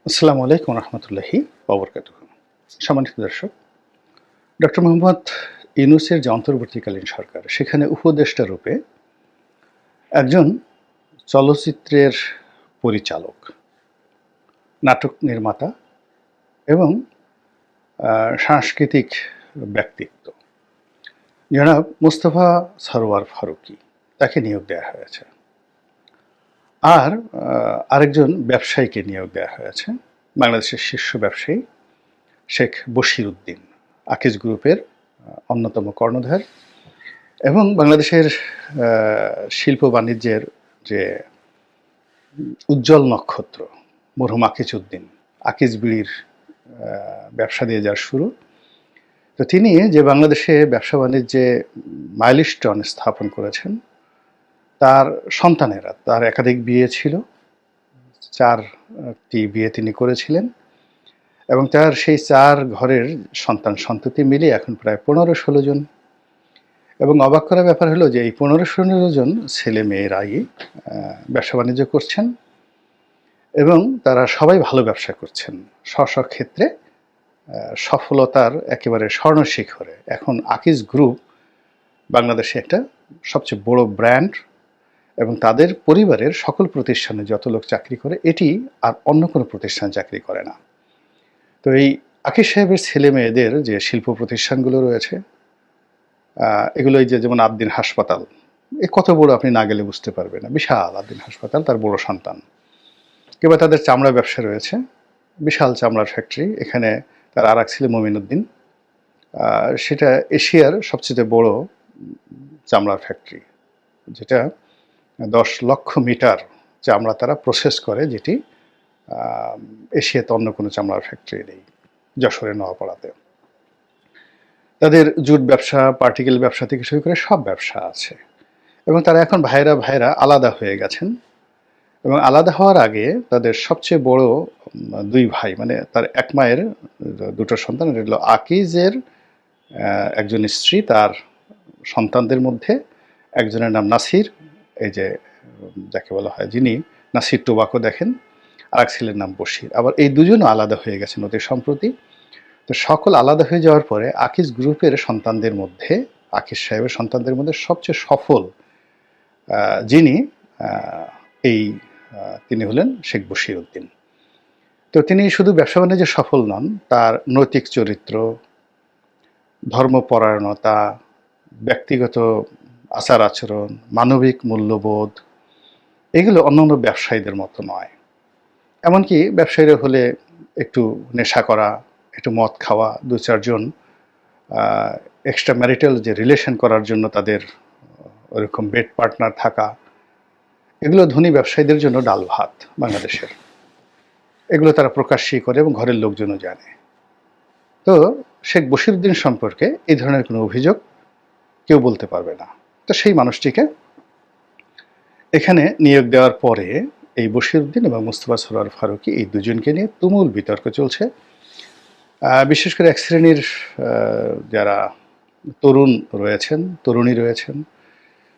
আসসালামু আলাইকুম রহমতুল্লাহি ওবরকাতুহ। সম্মানিত দর্শক, ডক্টর মোহাম্মদ ইউনূসের যে অন্তর্বর্তীকালীন সরকার, সেখানে উপদেষ্টা রূপে একজন চলচ্চিত্রের পরিচালক, নাটক নির্মাতা এবং সাংস্কৃতিক ব্যক্তিত্ব জনাব মুস্তফা সরোয়ার ফারুকী তাকে নিয়োগ দেওয়া হয়েছে। আর আরেকজন ব্যবসায়ীকে নিয়োগ দেওয়া হয়েছে, বাংলাদেশের শীর্ষ ব্যবসায়ী শেখ বশির উদ্দিন, আকিজ গ্রুপের অন্যতম কর্ণধার এবং বাংলাদেশের শিল্প বাণিজ্যের যে উজ্জ্বল নক্ষত্র মরহুম আকিজ উদ্দিন, আকিজ বিড়ির ব্যবসা দিয়ে যার শুরু। তো তিনি যে বাংলাদেশে ব্যবসা বাণিজ্যে মাইলস্টোন স্থাপন করেছেন, তার সন্তানেরা, তার একাধিক বিয়ে ছিল, 4টি বিয়ে তিনি করেছিলেন এবং তার সেই 4 ঘরের সন্তান সন্ততি মিলিয়ে এখন প্রায় 15-16 জন। এবং অবাক করার ব্যাপার হলো যে এই 15-16 জন ছেলে মেয়েরাই ব্যবসা বাণিজ্য করছেন এবং তারা সবাই ভালো ব্যবসা করছেন। স্ব ক্ষেত্রে সফলতার একেবারে স্বর্ণশিখরে। এখন আকিজ গ্রুপ বাংলাদেশে একটা সবচেয়ে বড় ব্র্যান্ড এবং তাদের পরিবারের সকল প্রতিষ্ঠানে যত লোক চাকরি করে, এটি আর অন্য কোনো প্রতিষ্ঠান চাকরি করে না। তো এই আকিজ সাহেবের ছেলে মেয়েদের যে শিল্প প্রতিষ্ঠানগুলো রয়েছে, এগুলো এই যে যেমন আদ্দিন হাসপাতাল, এ কত বড় আপনি না গেলে বুঝতে পারবেন না। বিশাল আদ্দিন হাসপাতাল, তার বড় সন্তান। কিংবা তাদের চামড়া ব্যবসা রয়েছে, বিশাল চামড়ার ফ্যাক্টরি। এখানে তার আর এক ছেলে মমিন উদ্দিন, সেটা এশিয়ার সবচেয়ে বড় চামড়ার ফ্যাক্টরি, যেটা 10 লক্ষ মিটার চামড়া তারা প্রসেস করে, যেটি এশিয়াতে অন্য কোনো চামড়ার ফ্যাক্টরি নেই, যশোরে নোয়াপাড়াতে। তাদের জুট ব্যবসা, পার্টিকেল ব্যবসা থেকে শুরু করে সব ব্যবসা আছে এবং তারা এখন ভাইরা আলাদা হয়ে গেছেন। এবং আলাদা হওয়ার আগে তাদের সবচেয়ে বড় 2 ভাই, মানে তার এক মায়ের 2টো সন্তান, এটা হলো আকিজের একজন স্ত্রী, তার সন্তানদের মধ্যে একজনের নাম নাসির, এই যে যাকে বলা হয় যিনি নাসির টোবাকো দেখেন, আর এক ছেলের নাম বশির। আবার এই দুজনও আলাদা হয়ে গেছেন অতি সম্প্রতি। তো সকল আলাদা হয়ে যাওয়ার পরে আকিজ গ্রুপের সন্তানদের মধ্যে, আকিজ সাহেবের সন্তানদের মধ্যে সবচেয়ে সফল যিনি, এই তিনি হলেন শেখ বশির উদ্দিন। তো তিনি শুধু ব্যবসা বাণিজ্যে সফল নন, তার নৈতিক চরিত্র, ধর্মপরায়ণতা, ব্যক্তিগত আচার আচরণ, মানবিক মূল্যবোধ, এগুলো অন্যান্য ব্যবসায়ীদের মতো নয়। এমনকি ব্যবসায়ীরা হলে একটু নেশা করা, একটু মদ খাওয়া, 2-4 জন এক্সট্রা ম্যারিটাল যে রিলেশন করার জন্য তাদের ওরকম বেড পার্টনার থাকা, এগুলো ধনী ব্যবসায়ীদের জন্য ডাল ভাত বাংলাদেশের। এগুলো তারা প্রকাশ্যই করে এবং ঘরের লোকজনও জানে। তো শেখ বশির উদ্দিন সম্পর্কে এই ধরনের কোনো অভিযোগ কেউ বলতে পারবে না। তো সেই মানুষটিকে এখানে নিয়োগ দেওয়ার পরে এই বশির উদ্দিন এবং মুস্তফা সরোয়ার ফারুকী, এই দুজনকে নিয়ে তুমুল বিতর্ক চলছে। বিশেষ করে এক শ্রেণীর যারা তরুণ রয়েছেন, তরুণী রয়েছেন,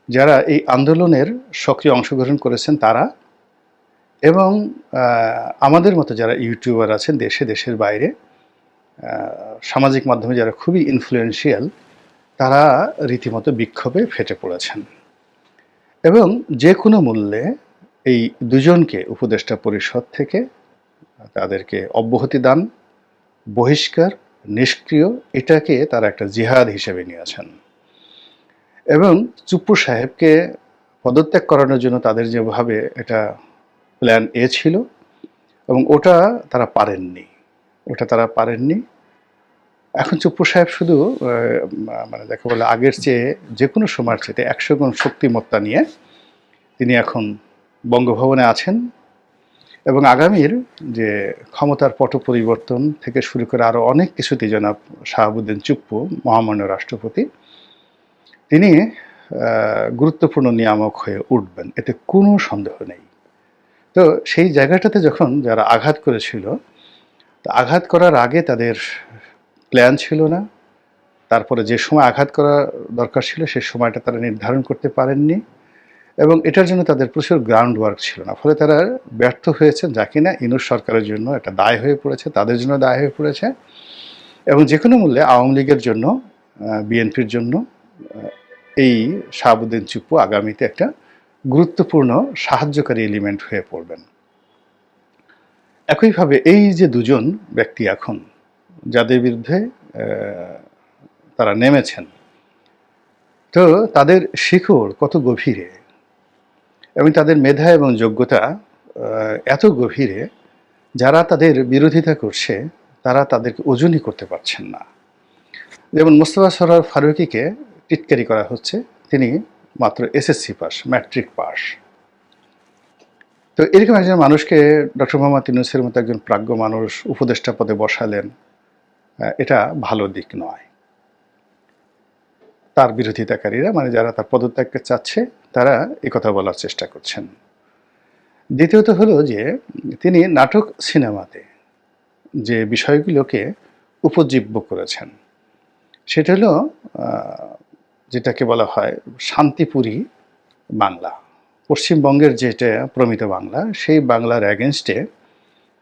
যারা এই আন্দোলনের সক্রিয় অংশগ্রহণ করেছেন তারা, এবং আমাদের মতো যারা ইউটিউবার আছেন দেশে, দেশের বাইরে, সামাজিক মাধ্যমে যারা খুবই ইনফ্লুয়েন্সিয়াল, তারা রীতিমতো বিক্ষোভে ফেটে পড়েছেন এবং যে কোনো মূল্যে এই দুজনকে উপদেষ্টা পরিষদ থেকে তাদেরকে অব্যাহতি দান, বহিষ্কার, নিষ্ক্রিয়, এটাকে তারা একটা জিহাদ হিসেবে নিয়েছেন। এবং চুপ্পু সাহেবকে পদত্যাগ করানোর জন্য তাদের যেভাবে এটা প্ল্যান এ ছিল, এবং ওটা তারা পারেননি। এখন চুপ্পু সাহেব শুধু মানে যাকে বলে আগের চেয়ে, যে কোনো সময়ের চেয়ে 100 গুণ শক্তিমত্তা নিয়ে তিনি এখন বঙ্গভবনে আছেন এবং আগামীর যে ক্ষমতার পট পরিবর্তন থেকে শুরু করে আরও অনেক কিছুতেই জনাব শাহাবুদ্দিন চুপ্পু, মহামান্য রাষ্ট্রপতি, তিনি গুরুত্বপূর্ণ নিয়ামক হয়ে উঠবেন, এতে কোনো সন্দেহ নেই। তো সেই জায়গাটাতে যখন যারা আঘাত করেছিল, তো আঘাত করার আগে তাদের প্ল্যান ছিল না, তারপরে যে সময় আঘাত করা দরকার ছিল সেই সময়টা তারা নির্ধারণ করতে পারেননি এবং এটার জন্য তাদের প্রচুর গ্রাউন্ড ওয়ার্ক ছিল না, ফলে তারা ব্যর্থ হয়েছেন, যা কিনা ইউনূস সরকারের জন্য একটা দায় হয়ে পড়েছে, তাদের জন্য দায় হয়ে পড়েছে। এবং যে কোনো মূল্যে আওয়ামী লীগের জন্য, বিএনপির জন্য এই শাহাবুদ্দিন চুপ্পু আগামীতে একটা গুরুত্বপূর্ণ সাহায্যকারী এলিমেন্ট হয়ে পড়বেন। একইভাবে এই যে দুজন ব্যক্তি এখন যাদের বিরুদ্ধে তারা নেমেছেন, তো তাদের শিকড় কত গভীরে এবং তাদের মেধা এবং যোগ্যতা এত গভীরে, যারা তাদের বিরোধিতা করছে তারা তাদেরকে ওজনই করতে পারছেন না। যেমন মোস্তফা সরোয়ার ফারুকীকে টিটকারি করা হচ্ছে, তিনি মাত্র এসএসসি পাস, ম্যাট্রিক পাস। তো এরকম একজন মানুষকে ডক্টর মোহাম্মদ ইউনূসের মতো একজন প্রাজ্ঞ মানুষ উপদেষ্টা পদে বসালেন, এটা ভালো দিক নয়। তার বিরোধিতাকারীরা, মানে যারা তার পদত্যাগকে চাচ্ছে, তারা কথা বলার চেষ্টা করছেন। দ্বিতীয়ত হলো যে তিনি নাটক সিনেমাতে যে বিষয়গুলোকে উপজীব্য করেছেন, সেটা হলো যেটাকে বলা হয় শান্তিপুরী বাংলা, পশ্চিমবঙ্গের যেটা প্রমিত বাংলা, সেই বাংলার অ্যাগেনস্টে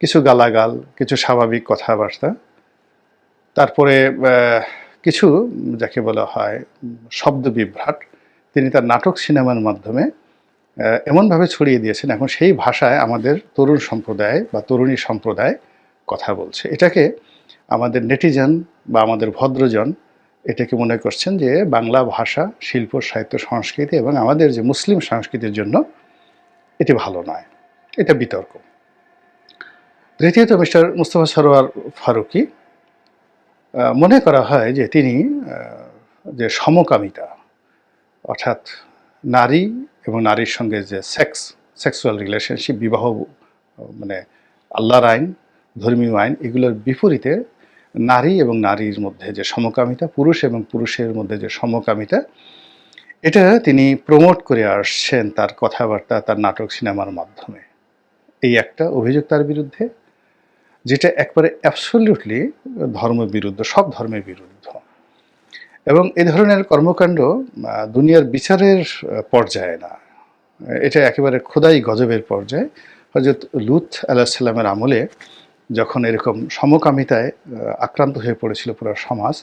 কিছু গালাগাল, কিছু স্বাভাবিক কথাবার্তা, তারপরে কিছু যাকে বলা হয় শব্দ বিভ্রাট, তিনি তার নাটক সিনেমার মাধ্যমে এমনভাবে ছড়িয়ে দিয়েছেন, এখন সেই ভাষায় আমাদের তরুণ সম্প্রদায় বা তরুণী সম্প্রদায় কথা বলছে। এটাকে আমাদের নেটিজেন বা আমাদের ভদ্রজন এটাকে মনে করছেন যে বাংলা ভাষা, শিল্প, সাহিত্য, সংস্কৃতি এবং আমাদের যে মুসলিম সংস্কৃতির জন্য এটি ভালো নয়। এটা বিতর্ক। তৃতীয়ত মিস্টার মোস্তফা সরোয়ার ফারুকী, মনে করা হয় যে তিনি যে সমকামিতা, অর্থাৎ নারী এবং নারীর সঙ্গে যে সেক্সুয়াল রিলেশনশিপ, বিবাহ, মানে আল্লাহর আইন, ধর্মীয় আইন, এগুলোর বিপরীতে নারী এবং নারীর মধ্যে যে সমকামিতা, পুরুষ এবং পুরুষের মধ্যে যে সমকামিতা, এটা তিনি প্রমোট করে আসছেন তার কথাবার্তা, তার নাটক সিনেমার মাধ্যমে। এই একটা অভিযোগ তার বিরুদ্ধে, যেটা একবারে অ্যাবসলিউটলি ধর্মবিরুদ্ধ, সব ধর্মের বিরুদ্ধ। এবং এ ধরনের কর্মকাণ্ড দুনিয়ার বিচারের পর্যায়ে না, এটা একেবারে খোদাই গজবের পর্যায়ে। হযরত লূত আলাইহিস সালামের আমলে যখন এরকম সমকামিতায় আক্রান্ত হয়ে পড়েছিল পুরো সমাজ,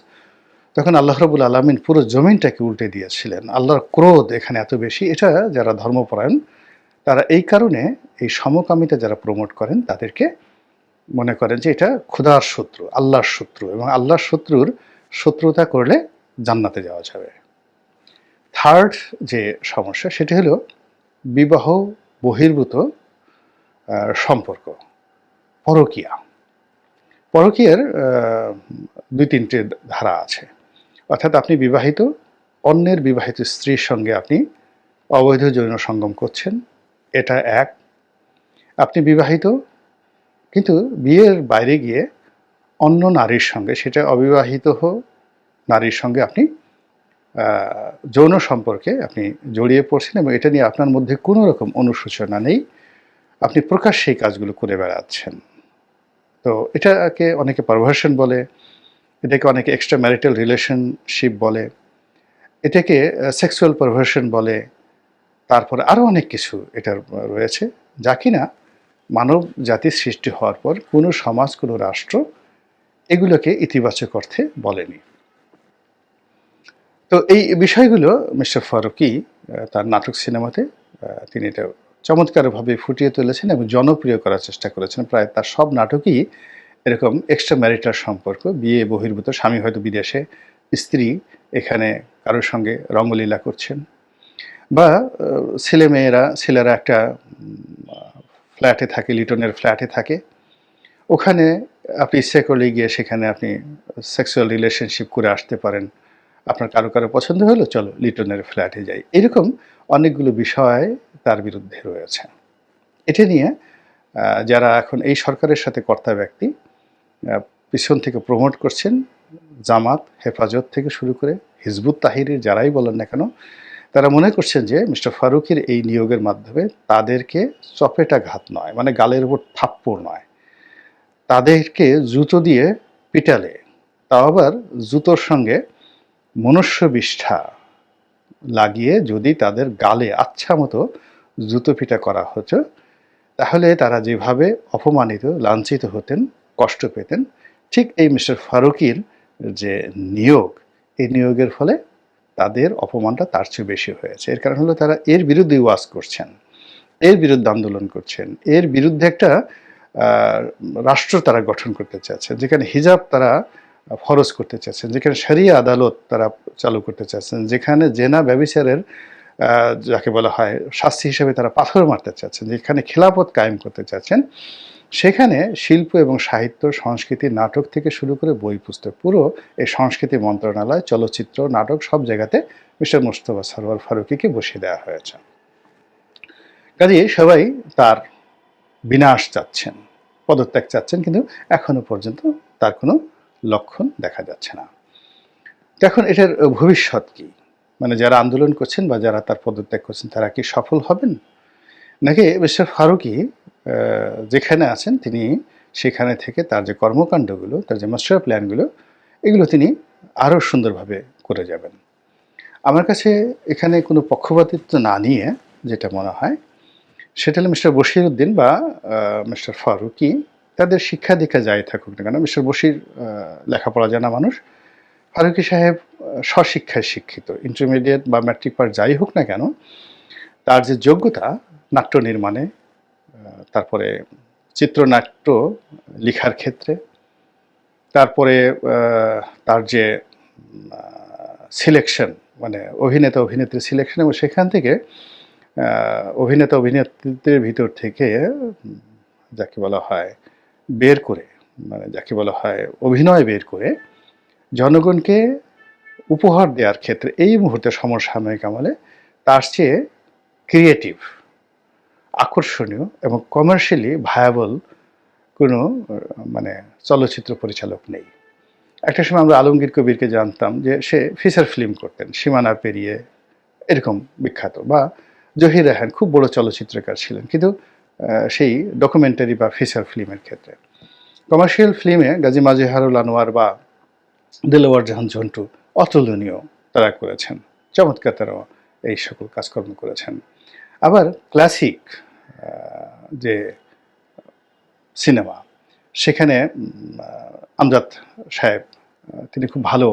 তখন আল্লাহ রাব্বুল আলামিন পুরো জমিনটাকে উল্টে দিয়েছিলেন। আল্লাহর ক্রোধ এখানে এত বেশি। এটা যারা ধর্মপরায়ণ, তারা এই কারণে এই সমকামিতা যারা প্রমোট করেন, তাদেরকে মনে করেন যে এটা খোদার শত্রু, আল্লাহর শত্রু, এবং আল্লাহর শত্রুর শত্রুতা করলে জান্নাতে যাওয়া যাবে। থার্ড যে সমস্যা, সেটি হলো বিবাহ বহির্ভূত সম্পর্ক, পরকীয়া। পরকীয়ার ২-৩টে ধারা আছে। অর্থাৎ আপনি বিবাহিত, অন্যের বিবাহিত স্ত্রীর সঙ্গে আপনি অবৈধ যৌন সঙ্গম করছেন, এটা এক। আপনি বিবাহিত কিন্তু বিয়ের বাইরে গিয়ে অন্য নারীর সঙ্গে, সেটা অবিবাহিত নারীর সঙ্গে আপনি যৌন সম্পর্কে আপনি জড়িয়ে পড়ছেন, এবং এটা নিয়ে আপনার মধ্যে কোনো রকম অনুশোচনা নেই, আপনি প্রকাশ্যে এই কাজগুলো করে বেড়াচ্ছেন। তো এটাকে অনেকে পারভার্সন বলে, এটাকে অনেকে এক্সট্রা ম্যারিটাল রিলেশনশিপ বলে, এটাকে সেক্সুয়াল পারভার্সন বলে, তারপরে আরও অনেক কিছু এটার রয়েছে, যা কিনা মানব জাতির সৃষ্টি হওয়ার পর কোনো সমাজ, কোনো রাষ্ট্র এগুলোকে ইতিবাচক অর্থে বলেনি। তো এই বিষয়গুলো মিস্টার ফারুকী তার নাটক সিনেমাতে তিনি এটা চমৎকারভাবে ফুটিয়ে তুলেছেন এবং জনপ্রিয় করার চেষ্টা করেছেন। প্রায় তার সব নাটকই এরকম এক্সট্রা ম্যারিটাল সম্পর্ক, বিয়ে বহির্ভূত, স্বামী হয়তো বিদেশে, স্ত্রী এখানে কারোর সঙ্গে রঙ্গলীলা করছেন, বা ছেলেরা একটা ফ্ল্যাটে থাকে, লিটনের ফ্ল্যাটে থাকে, ওখানে আপনি ইচ্ছে করলে গিয়ে সেখানে আপনি সেক্সুয়াল রিলেশনশিপ করে আসতে পারেন, আপনার কারো পছন্দ হলো, চলো লিটনের ফ্ল্যাটে যাই। এরকম অনেকগুলো বিষয় তার বিরুদ্ধে রয়েছে। এটা নিয়ে যারা এখন এই সরকারের সাথে কর্তা ব্যক্তি, পিছন থেকে প্রমোট করছেন, জামাত, হেফাজত থেকে শুরু করে হিজবুত তাহরির যারাই বলেন না কেন, তারা মনে করছেন যে মিস্টার ফারুকীর এই নিয়োগের মাধ্যমে তাদেরকে চপেটাঘাত নয়, মানে গালের উপর থাপ্পড় নয়, তাদেরকে জুতো দিয়ে পিটালে, তাও আবার জুতোর সঙ্গে মনুষ্য বিষ্ঠা লাগিয়ে যদি তাদের গালে আচ্ছা মতো জুতো পিটা করা হতো, তাহলে তারা যেভাবে অপমানিত, লাঞ্ছিত হতেন, কষ্ট পেতেন, ঠিক এই মিস্টার ফারুকীর যে নিয়োগ, এই নিয়োগের ফলে তাদের অপমানটা তার চেয়ে বেশি হয়েছে। এর কারণ হলো তারা এর বিরুদ্ধে ওয়াজ করছেন, এর বিরুদ্ধে আন্দোলন করছেন, এর বিরুদ্ধে একটা রাষ্ট্র তারা গঠন করতে চাচ্ছেন, যেখানে হিজাব তারা ফরজ করতে চাচ্ছেন, যেখানে শরিয়া আদালত তারা চালু করতে চাচ্ছেন, যেখানে জেনা ব্যভিচারের যাকে বলা হয় শাস্তি হিসেবে তারা পাথর মারতে চাচ্ছেন, যেখানে খিলাফত কায়েম করতে চাচ্ছেন, সেখানে শিল্প এবং সাহিত্য, সংস্কৃতি, নাটক থেকে শুরু করে বই পুস্তক পুরো এই সংস্কৃতি মন্ত্রণালয়, চলচ্চিত্র, নাটক সব জায়গাতে মিস্টার মোস্তফা সরোয়ার ফারুকীকে বসিয়ে দেওয়া হয়েছে। কাজেই সবাই তার বিনাশ চাচ্ছেন, পদত্যাগ চাচ্ছেন, কিন্তু এখনো পর্যন্ত তার কোনো লক্ষণ দেখা যাচ্ছে না। এখন এটার ভবিষ্যৎ কি? মানে যারা আন্দোলন করছেন বা যারা তার পদত্যাগ করছেন তারা কি সফল হবেন, নাকি মিস্টার ফারুকী যেখানে আছেন তিনি সেখানে থেকে তার যে কর্মকাণ্ডগুলো, তার যে মাস্টার প্ল্যানগুলো, এগুলো তিনি আরও সুন্দরভাবে করে যাবেন? আমার কাছে এখানে কোনো পক্ষপাতিত্ব না নিয়ে যেটা মনে হয় সেটা হলো মিস্টার বশির উদ্দিন বা মিস্টার ফারুকী তাদের শিক্ষা দীক্ষা যাই থাকুক না কেন, মিস্টার বশির লেখাপড়া জানা মানুষ, ফারুকী সাহেব স্বশিক্ষায় শিক্ষিত, ইন্টারমিডিয়েট বা ম্যাট্রিক পাস যাই হোক না কেন, তার যে যোগ্যতা নাট্য নির্মাণে, তারপরে চিত্রনাট্য লেখার ক্ষেত্রে, তারপরে তার যে সিলেকশন, মানে অভিনেতা অভিনেত্রী সিলেকশন, এবং সেখান থেকে অভিনেতা অভিনেত্রীদের ভিতর থেকে যাকে বলা হয় বের করে, মানে যাকে বলা হয় অভিনয় বের করে জনগণকে উপহার দেওয়ার ক্ষেত্রে এই মুহূর্তে সমসাময়িক আমলে তার চেয়ে ক্রিয়েটিভ, আকর্ষণীয় এবং কমার্শিয়ালি ভায়াবল কোনো মানে চলচ্চিত্র পরিচালক নেই। একটা সময় আমরা আলমগীর কবিরকে জানতাম যে সে ফিচার ফিল্ম করতেন, সীমানা পেরিয়ে এরকম বিখ্যাত, বা জহির রায়হান খুব বড় চলচ্চিত্রকার ছিলেন, কিন্তু সেই ডকুমেন্টারি বা ফিচার ফিল্মের ক্ষেত্রে। কমার্শিয়াল ফিল্মে গাজী মাজহারুল আনোয়ার বা দেলোয়ার জাহান ঝন্টু অতুলনীয় তারা করেছেন, চমৎকার তারা এই সকল কাজকর্ম করেছেন। আবার ক্লাসিক যে সিনেমা, সেখানে আমজাদ সাহেব তিনি খুব ভালো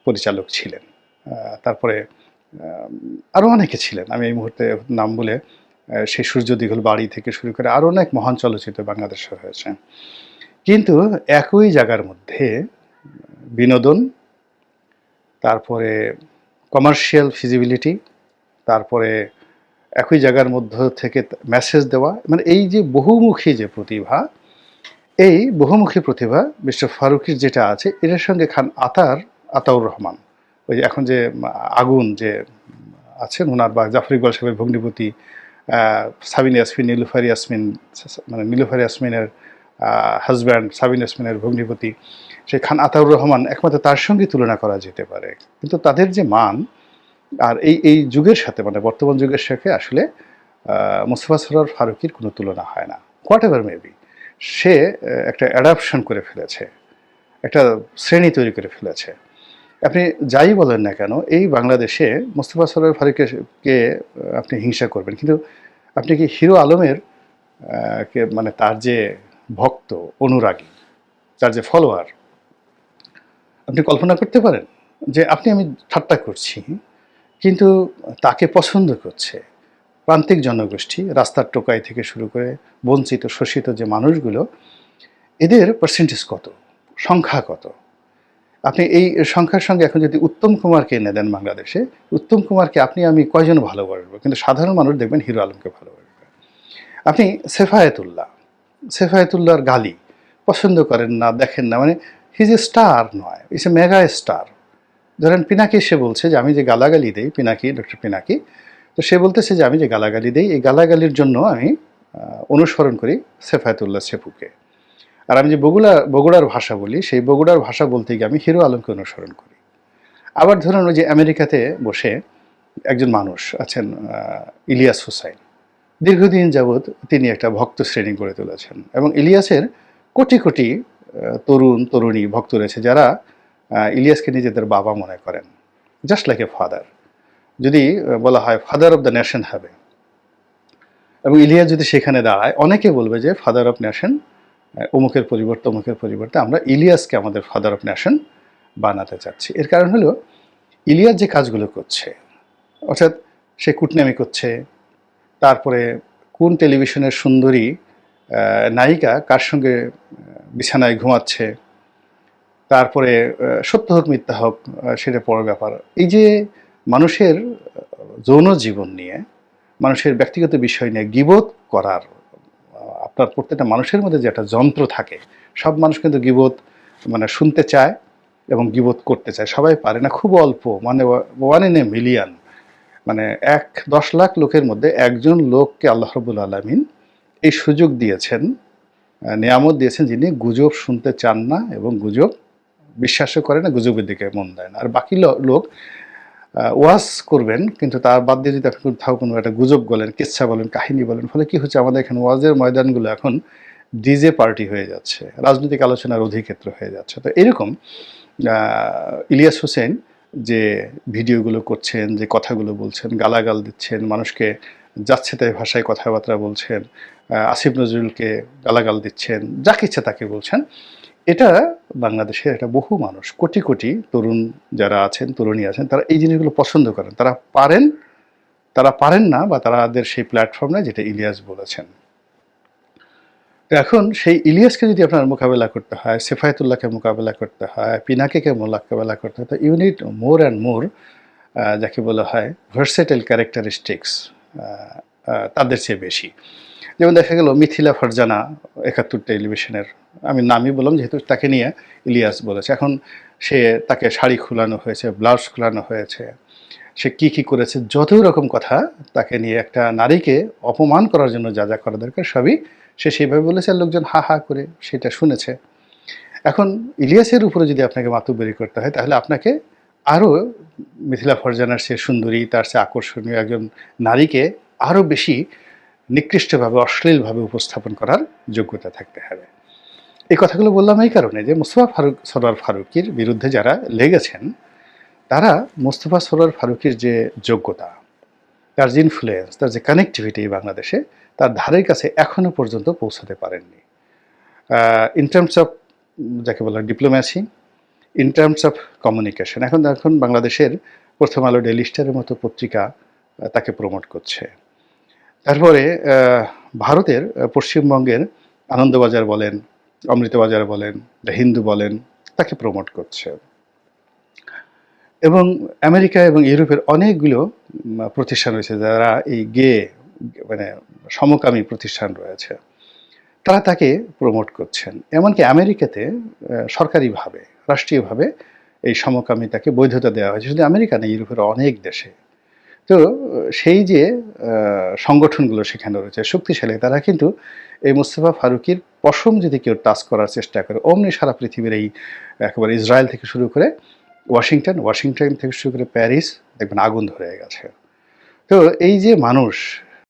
পরিচালক ছিলেন। তারপরে আরও অনেকে ছিলেন, আমি এই মুহূর্তে নাম বলে সেই সূর্য দীঘল বাড়ি থেকে শুরু করে আরও অনেক মহান চলচ্চিত্র বাংলাদেশে হয়েছে। কিন্তু একই জায়গার মধ্যে বিনোদন, তারপরে কমার্শিয়াল ফিজিবিলিটি, তারপরে একই জায়গার মধ্য থেকে মেসেজ দেওয়া, মানে এই যে বহুমুখী যে প্রতিভা, এই বহুমুখী প্রতিভা মিস্টার ফারুকীর যেটা আছে, এটার সঙ্গে খান আতাউর রহমান, ওই যে এখন যে আগুন যে আছেন ওনার, বা জাফর ইকবাল সাহেবের ভগ্নিপতি সাবিনা ইয়াসমিন, নীলুফার ইয়াসমিন, মানে নীলুফার ইয়াসমিনের হাজব্যান্ড সাবিনা ইয়াসমিনের ভগ্নিপতি, সেই খান আতাউর রহমান একমাত্র তার সঙ্গে তুলনা করা যেতে পারে। কিন্তু তাদের যে মান আর এই যুগের সাথে, মানে বর্তমান যুগের সাথে আসলে মোস্তফা সরোয়ার ফারুকীর কোনো তুলনা হয় না। হোয়াট এভার মেবি, সে একটা অ্যাডাপশন করে ফেলেছে, একটা শ্রেণী তৈরি করে ফেলেছে। আপনি যাই বলেন না কেন, এই বাংলাদেশে মোস্তফা সরোয়ার ফারুকীকে আপনি হিংসা করবেন, কিন্তু আপনি কি হিরো আলমের কে, মানে তার যে ভক্ত, অনুরাগী, তার যে ফলোয়ার, আপনি কল্পনা করতে পারেন যে আমি ঠাট্টা করছি, কিন্তু তাকে পছন্দ করছে প্রান্তিক জনগোষ্ঠী, রাস্তার টোকাই থেকে শুরু করে বঞ্চিত শোষিত যে মানুষগুলো, এদের পার্সেন্টেজ কত, সংখ্যা কত? আপনি এই সংখ্যার সঙ্গে এখন যদি উত্তম কুমারকে এনে দেন বাংলাদেশে, উত্তম কুমারকে আমি কয়জন ভালোবাসবো, কিন্তু সাধারণ মানুষ দেখবেন হিরো আলমকে ভালোবাসবে। আপনি সেফায়েতুল্লাহর গালি পছন্দ করেন না, দেখেন না, মানে হি যে স্টার নয়, ইস এ মেগা স্টার। ধরেন পিনাকি, সে বলছে যে আমি যে গালাগালি দেই, পিনাকি, ডক্টর পিনাকি, তো সে বলতেছে যে আমি যে গালাগালি দেই, এই গালাগালির জন্য আমি অনুসরণ করি সেফায়েতুল্লাহ সেপুকে। আর আমি যে বগুড়ার ভাষা বলি, সেই বগুড়ার ভাষা বলতে গিয়ে আমি হিরো আলমকে অনুসরণ করি। আবার ধরুন ওই যে আমেরিকাতে বসে একজন মানুষ আছেন, ইলিয়াস হুসাইন, দীর্ঘদিন যাবৎ তিনি একটা ভক্ত শ্রেণী গড়ে তুলেছেন, এবং ইলিয়াসের কোটি কোটি তরুণ তরুণী ভক্ত রয়েছে যারা ইলিয়াসকে নিজেদের বাবা মনে করেন, জাস্ট লাইক এ ফাদার। যদি বলা হয় ফাদার অফ দ্য নেশন হবে, এবং ইলিয়াস যদি সেখানে দাঁড়ায়, অনেকে বলবে যে ফাদার অফ নেশন অমুকের পরিবর্তে আমরা ইলিয়াসকে আমাদের ফাদার অফ নেশন বানাতে চাচ্ছি। এর কারণ হলো ইলিয়াস যে কাজগুলো করছে, অর্থাৎ সে কুটনামি করছে, তারপরে কোন টেলিভিশনের সুন্দরী নায়িকা কার সঙ্গে বিছানায় ঘুমাচ্ছে, তারপরে সত্য হোক মিথ্যা হোক সেটা বড় ব্যাপার। এই যে মানুষের যৌন জীবন নিয়ে, মানুষের ব্যক্তিগত বিষয় নিয়ে গীবত করার, আপনার প্রত্যেকটা মানুষের মধ্যে যে একটা যন্ত্র থাকে, সব মানুষ কিন্তু গীবত মানে শুনতে চায় এবং গীবত করতে চায়, সবাই পারে না, খুব অল্প, মানে 1 in a million, মানে 10 লাখ লোকের মধ্যে একজন লোককে আল্লাহ রাব্বুল আলামিন এই সুযোগ দিয়েছেন, নিয়ামত দিয়েছেন, যিনি গুজব শুনতে চান না এবং গুজব বিশ্বাসও করে না, গুজবের দিকে মন দেয় না। আর বাকি লোক ওয়াজ করবেন, কিন্তু তার বাদ দিয়ে যদি আপনি কোথাও কোনো একটা গুজব বলেন, কিচ্ছা বলেন, কাহিনী বলেন, ফলে কি হচ্ছে, আমাদের এখানে ওয়াজের ময়দানগুলো এখন ডিজে পার্টি হয়ে যাচ্ছে, রাজনৈতিক আলোচনার অধিক্ষেত্র হয়ে যাচ্ছে। তো এরকম ইলিয়াস হোসেন যে ভিডিওগুলো করছেন, যে কথাগুলো বলছেন, গালাগাল দিচ্ছেন, মানুষকে যাচ্ছে তাই ভাষায় কথাবার্তা বলছেন, আসিফ নজরুলকে গালাগাল দিচ্ছেন, যাকে ইচ্ছা তাকে বলছেন, এটা বাংলাদেশের একটা বহু মানুষ, কোটি কোটি তরুণ যারা আছেন, তরুণী আছেন, তারা এই জিনিসগুলো পছন্দ করেন, তারা পারেন না, বা তাদের সেই প্ল্যাটফর্ম নেই যেটা ইলিয়াস বলেছেন। তো এখন সেই ইলিয়াসকে যদি আপনার মোকাবেলা করতে হয়, সেফায়েতুল্লাহকে মোকাবেলা করতে হয়, পিনাকিকে মোকাবেলা করতে হয়, তো ইউনিট মোর অ্যান্ড মোর যাকে বলা হয় ভার্সেটাইল ক্যারেক্টারিস্টিক্স তাদের চেয়ে বেশি। যেমন দেখা গেল মিথিলা ফারজানা ৭১ টেলিভিশনের, আমি নামই বললাম যেহেতু তাকে নিয়ে ইলিয়াস বলেছে, এখন তাকে শাড়ি খোলানো হয়েছে, ব্লাউজ খোলানো হয়েছে, সে কি করেছে, যত রকম কথা তাকে নিয়ে, একটা নারীকে অপমান করার জন্য যা যা করা দরকার সবই সে সেইভাবে বলেছে, আর লোকজন হা হা করে সেটা শুনেছে। এখন ইলিয়াসের উপরে যদি আপনাকে মাতুব্বরি করতে হয়, তাহলে আপনাকে আরও মিথিলা ফারজানার সে সুন্দরী, তার সে আকর্ষণীয় একজন নারীকে আরও বেশি নিকৃষ্টভাবে, অশ্লীলভাবে উপস্থাপন করার যোগ্যতা থাকতে হবে। এই কথাগুলো বললাম এই কারণে যে মোস্তফা সরোয়ার ফারুকীর বিরুদ্ধে যারা লেগেছেন, তারা মোস্তফা সরোয়ার ফারুকীর যে যোগ্যতা, তার যে ইনফ্লুয়েন্স, তার যে কানেক্টিভিটি বাংলাদেশে, তার ধারের কাছে এখনো পর্যন্ত পৌঁছাতে পারেননি। ইন টার্মস অফ যাকে বলা diplomacy, in terms of communication, এখন বাংলাদেশের প্রথম আলো, ডেইলি স্টারের মতো পত্রিকা তাকে প্রমোট করছে। তারপরে ভারতের পশ্চিমবঙ্গের আনন্দবাজার বলেন, অমৃতবাজার বলেন, দ্য হিন্দু বলেন, তাকে প্রমোট করছে। এবং আমেরিকা এবং ইউরোপের অনেকগুলো প্রতিষ্ঠান রয়েছে যারা এই মানে সমকামী প্রতিষ্ঠান রয়েছে, তারা তাকে প্রমোট করছেন। এমনকি আমেরিকাতে সরকারিভাবে, রাষ্ট্রীয়ভাবে এই সমকামিতাকে বৈধতা দেওয়া হয়েছে, শুধু আমেরিকা না, ইউরোপের অনেক দেশে। তো সেই যে সংগঠনগুলো সেখানে রয়েছে শক্তিশালী, তারা কিন্তু এই মোস্তফা ফারুকীর পশম যদি কেউ টাচ করার চেষ্টা করে, অমনি সারা পৃথিবীর এই একেবারে ইসরায়েল থেকে শুরু করে ওয়াশিংটন থেকে শুরু করে প্যারিস, দেখবেন আগুন ধরে গেছে। তো এই যে মানুষ,